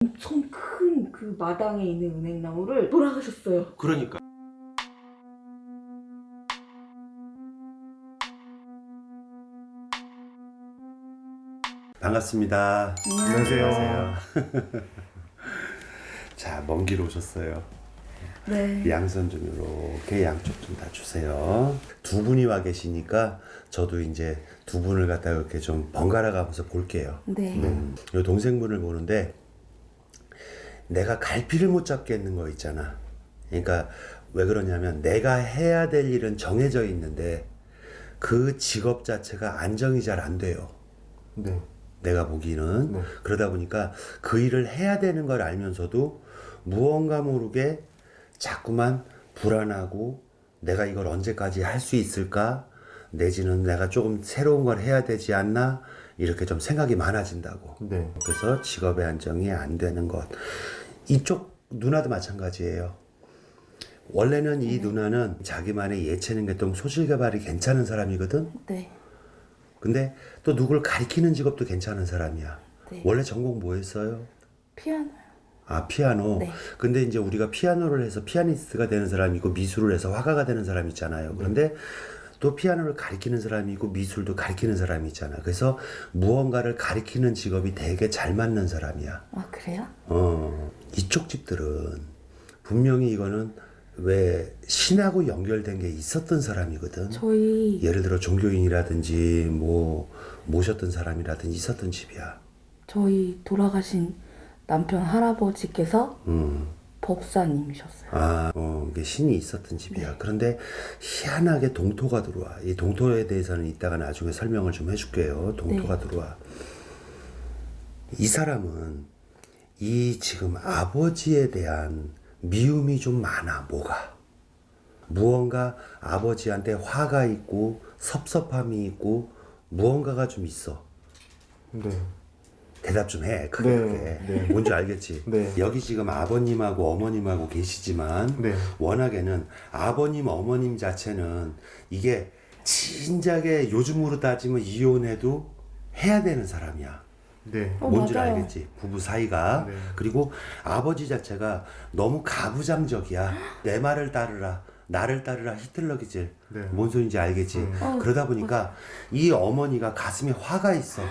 엄청 큰 그 마당에 있는 은행나무를 돌아가셨어요. 그러니까. 반갑습니다. 안녕하세요. 자, 먼 길 오셨어요. 네. 양손 좀 이렇게 양쪽 좀 다 주세요. 두 분이 와 계시니까 저도 이제 두 분을 갖다가 이렇게 좀 번갈아 가면서 볼게요. 네. 요 동생분을 보는데 내가 갈피를 못 잡겠는 거 있잖아. 그러니까 왜 그러냐면 내가 해야 될 일은 정해져 있는데 그 직업 자체가 안정이 잘 안 돼요. 네. 내가 보기는. 네. 그러다 보니까 그 일을 해야 되는 걸 알면서도 무언가 모르게 자꾸만 불안하고 내가 이걸 언제까지 할 수 있을까? 내지는 내가 조금 새로운 걸 해야 되지 않나? 이렇게 좀 생각이 많아진다고. 네. 그래서 직업의 안정이 안 되는 것. 이쪽 누나도 마찬가지예요. 원래는 이 누나는 자기만의 예체능 계통 소질 개발이 괜찮은 사람이거든. 네. 근데 또 누굴 가리키는 직업도 괜찮은 사람이야. 네. 원래 전공 뭐 했어요? 피아노. 아, 피아노. 네. 근데 이제 우리가 피아노를 해서 피아니스트가 되는 사람이 있고 미술을 해서 화가가 되는 사람이 있잖아요. 그런데 또 피아노를 가리키는 사람이 있고 미술도 가리키는 사람이 있잖아. 그래서 무언가를 가리키는 직업이 되게 잘 맞는 사람이야. 아, 그래요? 이쪽 집들은 분명히 이거는 왜 신하고 연결된 게 있었던 사람이거든. 저희 예를 들어 종교인이라든지 뭐 모셨던 사람이라든지 있었던 집이야. 저희 돌아가신 남편 할아버지께서 법사님이셨어요. 이게 신이 있었던 집이야. 그런데 희한하게 동토가 들어와. 이 동토에 대해서는 이따가 나중에 설명을 좀 해줄게요. 동토가 들어와. 이 사람은 이 지금 아버지에 대한 미움이 좀 많아. 뭐가? 무언가 아버지한테 화가 있고 섭섭함이 있고 무언가가 좀 있어. 네. 대답 좀 해. 크게 네, 크게. 네. 뭔지 알겠지? 네. 여기 지금 아버님하고 어머님하고 계시지만 네. 워낙에는 아버님 어머님 자체는 이게 진작에 요즘으로 따지면 이혼해도 해야 되는 사람이야. 네. 뭔지 맞아요. 알겠지? 부부 사이가. 네. 그리고 아버지 자체가 너무 가부장적이야. 내 말을 따르라. 나를 따르라. 히틀러 기질. 네. 뭔 소리인지 알겠지? 그러다 보니까 이 어머니가 가슴에 화가 있어.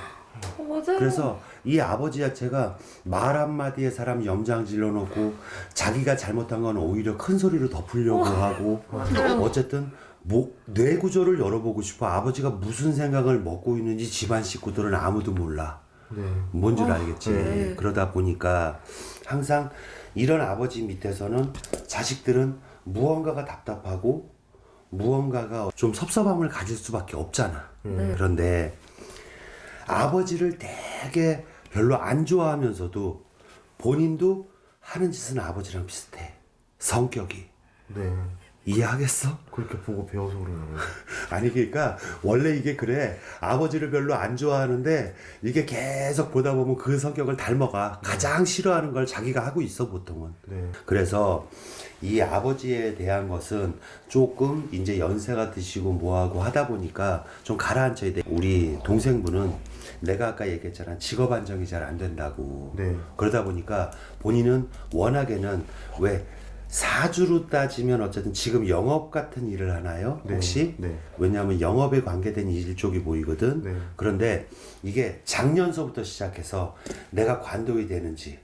맞아요. 그래서 이 아버지 자체가 말 한마디에 사람 염장질러 놓고 자기가 잘못한 건 오히려 큰 소리로 덮으려고 하고 어쨌든 뇌 구조를 열어보고 싶어. 아버지가 무슨 생각을 먹고 있는지 집안 식구들은 아무도 몰라. 네. 뭔 줄 알겠지. 네. 그러다 보니까 항상 이런 아버지 밑에서는 자식들은 무언가가 답답하고 무언가가 좀 섭섭함을 가질 수밖에 없잖아. 네. 그런데 아버지를 되게 별로 안 좋아하면서도 본인도 하는 짓은 아버지랑 비슷해. 성격이. 네. 이해하겠어? 그렇게 보고 배워서 그러는 거예요. 아니 그러니까 원래 이게 그래. 아버지를 별로 안 좋아하는데 이게 계속 보다 보면 그 성격을 닮아가. 가장 싫어하는 걸 자기가 하고 있어 보통은. 네. 그래서 이 아버지에 대한 것은 조금 이제 연세가 드시고 뭐하고 하다 보니까 좀 가라앉혀야 돼. 우리 동생분은 내가 아까 얘기했잖아. 직업 안정이 잘 안 된다고. 네. 그러다 보니까 본인은 워낙에는 왜 사주로 따지면 어쨌든 지금 영업 같은 일을 하나요? 네. 혹시? 네. 왜냐하면 영업에 관계된 일 쪽이 보이거든. 네. 그런데 이게 작년서부터 시작해서 내가 관둬야 되는지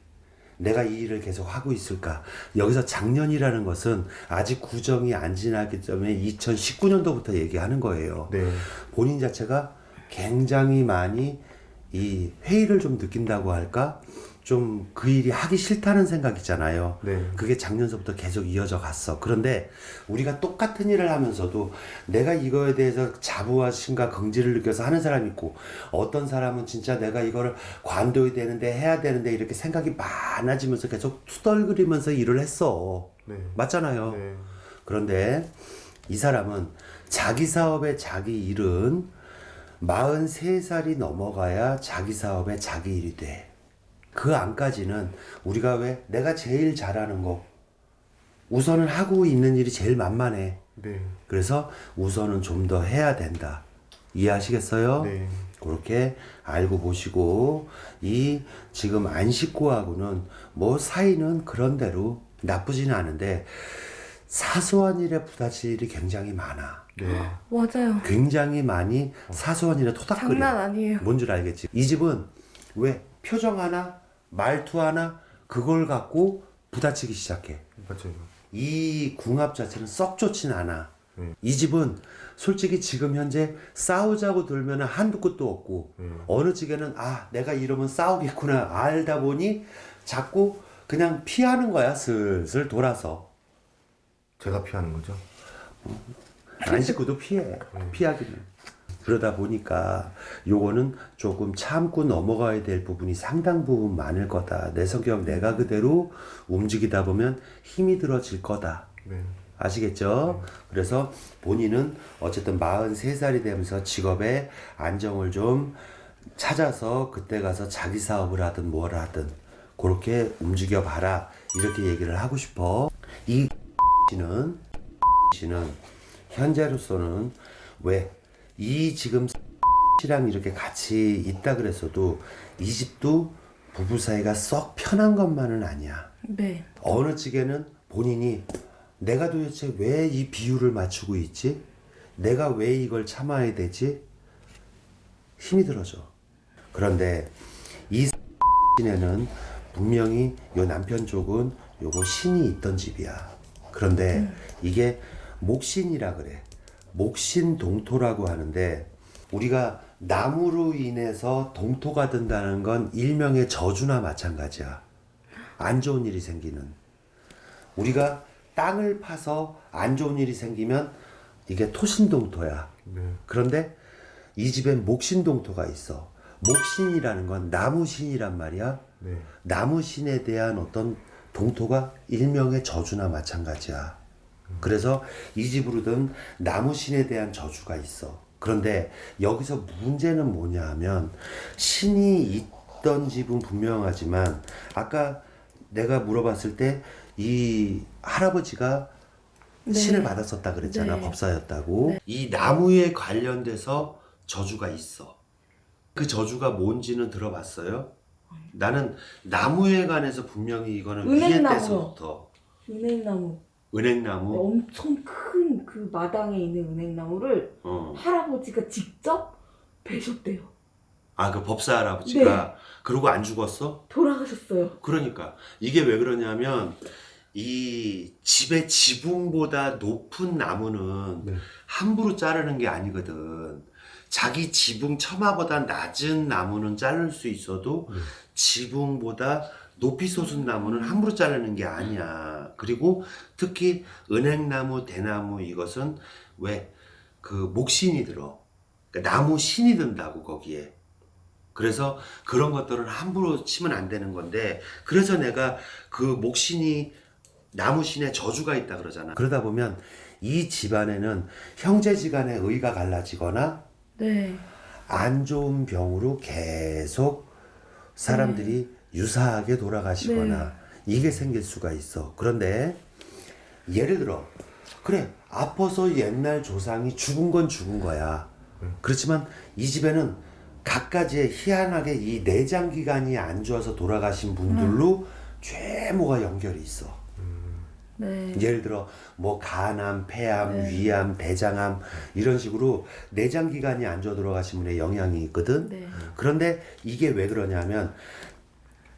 내가 이 일을 계속 하고 있을까? 여기서 작년이라는 것은 아직 구정이 안 지나기 때문에 2019년도부터 얘기하는 거예요. 네. 본인 자체가 굉장히 많이 이 회의를 좀 느낀다고 할까? 좀 그 일이 하기 싫다는 생각이잖아요. 네. 그게 작년서부터 계속 이어져 갔어. 그런데 우리가 똑같은 일을 하면서도 내가 이거에 대해서 자부심과 긍지를 느껴서 하는 사람이 있고 어떤 사람은 진짜 내가 이거를 관둬야 되는데 해야 되는데 이렇게 생각이 많아지면서 계속 투덜거리면서 일을 했어. 네. 맞잖아요. 네. 그런데 이 사람은 자기 사업에 자기 일은 43살이 넘어가야 자기 사업에 자기 일이 돼. 그 안까지는 우리가 왜 내가 제일 잘하는 거 우선은 하고 있는 일이 제일 만만해. 네. 그래서 우선은 좀 더 해야 된다. 이해하시겠어요? 네. 그렇게 알고 보시고, 이 지금 안식구하고는 뭐 사이는 그런대로 나쁘지는 않은데 사소한 일에 부딪힐 일이 굉장히 많아. 네. 맞아요. 굉장히 많이 사소한 일에 토닥거려. 장난 아니에요. 뭔 줄 알겠지? 이 집은 왜 표정 하나, 말투 하나 그걸 갖고 부딪히기 시작해. 맞아요. 이 궁합 자체는 썩 좋진 않아. 네. 이 집은 솔직히 지금 현재 싸우자고 들면 한두 끝도 없고 어느 집에는 아 내가 이러면 싸우겠구나 알다 보니 자꾸 그냥 피하는 거야. 슬슬 돌아서. 제가 피하는 거죠? 안식구도 피해. 피하기는. 그러다 보니까 요거는 조금 참고 넘어가야 될 부분이 상당 부분 많을 거다. 내 성격 내가 그대로 움직이다 보면 힘이 들어질 거다. 네. 아시겠죠? 그래서 본인은 어쨌든 43살이 되면서 직업에 안정을 좀 찾아서 그때 가서 자기 사업을 하든 뭘 하든 그렇게 움직여 봐라. 이렇게 얘기를 하고 싶어. 이 씨는 현재로서는 왜 이 지금 씨랑 이렇게 같이 있다 그랬어도 이 집도 부부 사이가 썩 편한 것만은 아니야. 네. 어느 측에는 본인이 내가 도대체 왜 이 비율을 맞추고 있지? 내가 왜 이걸 참아야 되지? 힘이 들어져. 그런데 이 신에는 분명히 요 남편 쪽은 요거 신이 있던 집이야. 그런데 이게 목신이라 그래. 목신 동토라고 하는데 우리가 나무로 인해서 동토가 된다는 건 일명의 저주나 마찬가지야. 안 좋은 일이 생기는. 우리가 땅을 파서 안 좋은 일이 생기면 이게 토신동토야. 네. 그런데 이 집엔 목신동토가 있어. 목신이라는 건 나무신이란 말이야. 네. 나무신에 대한 어떤 동토가 일명의 저주나 마찬가지야. 그래서 이 집으로든 나무신에 대한 저주가 있어. 그런데 여기서 문제는 뭐냐 하면 신이 있던 집은 분명하지만 아까 내가 물어봤을 때 이 할아버지가 네. 신을 받았었다 그랬잖아. 네. 법사였다고. 네. 이 나무에 관련돼서 저주가 있어. 그 저주가 뭔지는 들어봤어요? 나는 나무에 관해서 분명히 이거는 위에 은행나무. 때서부터 은행나무. 은행나무 엄청 큰 그 마당에 있는 은행나무를 할아버지가 직접 베셨대요. 아 그 법사 할아버지가 그러고 안 죽었어? 돌아가셨어요. 그러니까 이게 왜 그러냐면 이 집의 지붕보다 높은 나무는 네. 함부로 자르는 게 아니거든. 자기 지붕 처마보다 낮은 나무는 자를 수 있어도 지붕보다 높이 솟은 나무는 함부로 자르는 게 아니야. 그리고 특히 은행나무, 대나무 이것은 왜 그 목신이 들어. 그러니까 나무 신이 든다고 거기에. 그래서 그런 것들은 함부로 치면 안 되는 건데 그래서 내가 그 목신이 나무신에 저주가 있다 그러잖아. 그러다 보면 이 집안에는 형제지간의 의가 갈라지거나 네. 안 좋은 병으로 계속 사람들이 유사하게 돌아가시거나 이게 생길 수가 있어. 그런데 예를 들어 그래 아파서 옛날 조상이 죽은 건 죽은 거야. 그렇지만 이 집에는 갖가지의 희한하게 이 내장기관이 안 좋아서 돌아가신 분들로 죄모가 연결이 있어. 네. 예를 들어 뭐 간암, 폐암, 위암, 대장암 이런 식으로 내장기관이 안 좋아 돌아가신 분의 영향이 있거든. 네. 그런데 이게 왜 그러냐면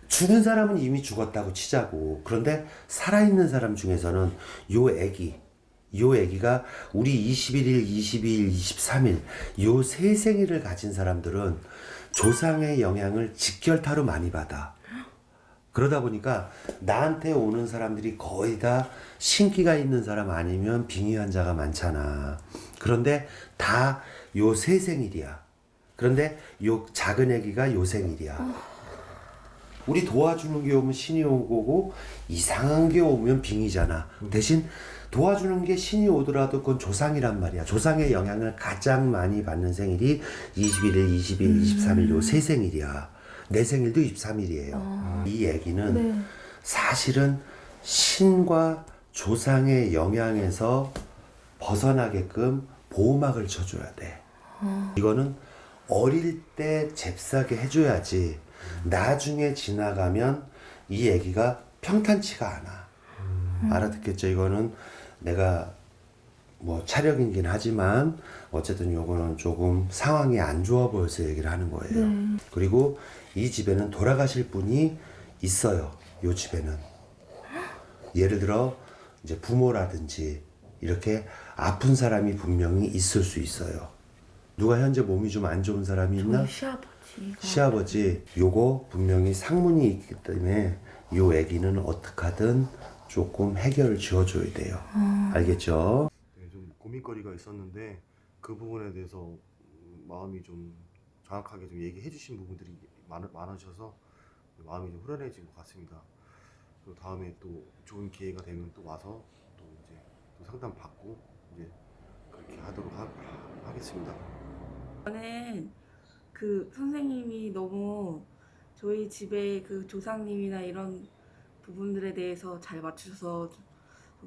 죽은 사람은 이미 죽었다고 치자고. 그런데 살아있는 사람 중에서는 요 애기가 우리 21일, 22일, 23일 요 세 생일을 가진 사람들은 조상의 영향을 직결타로 많이 받아. 그러다 보니까 나한테 오는 사람들이 거의 다 신기가 있는 사람 아니면 빙의 환자가 많잖아. 그런데 다 요 세 생일이야. 그런데 요 작은 애기가 요 생일이야. 우리 도와주는 게 오면 신이 온 거고 이상한 게 오면 빙이잖아. 대신 도와주는 게 신이 오더라도 그건 조상이란 말이야. 조상의 영향을 가장 많이 받는 생일이 21일, 22일, 23일 요 세 생일이야. 내 생일도 23일이에요. 이 얘기는 네. 사실은 신과 조상의 영향에서 벗어나게끔 보호막을 쳐줘야 돼. 이거는 어릴 때 잽싸게 해줘야지 나중에 지나가면 이 애기가 평탄치가 않아. 알아듣겠죠? 이거는 내가 뭐 차력이긴 하지만 어쨌든 요거는 조금 상황이 안 좋아 보여서 얘기를 하는 거예요. 그리고 이 집에는 돌아가실 분이 있어요. 요 집에는. 예를 들어 이제 부모라든지 이렇게 아픈 사람이 분명히 있을 수 있어요. 누가 현재 몸이 좀 안 좋은 사람이 있나? 저희 시아버지가. 시아버지, 요거 분명히 상문이 있기 때문에 요 애기는 어떻게 하든 조금 해결을 지어줘야 돼요. 알겠죠? 네, 좀 고민거리가 있었는데 그 부분에 대해서 마음이 좀 정확하게 좀 얘기해 주신 부분들이 많으셔서 마음이 좀 후련해진 것 같습니다. 그리고 다음에 또 좋은 기회가 되면 또 와서 또 이제 또 상담 받고 이제 그렇게 하도록 하겠습니다. 저는 그 선생님이 너무 저희 집에 그 조상님이나 이런 부분들에 대해서 잘 맞추셔서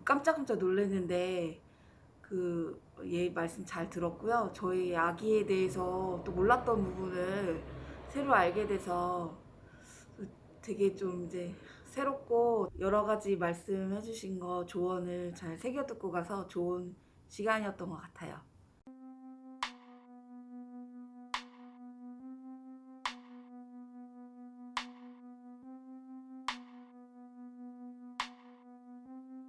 깜짝깜짝 놀랐는데 그 예 말씀 잘 들었고요. 저희 아기에 대해서 또 몰랐던 부분을 새로 알게 돼서 되게 좀 이제 새롭고 여러 가지 말씀해 주신 거 조언을 잘 새겨 듣고 가서 좋은 시간이었던 것 같아요.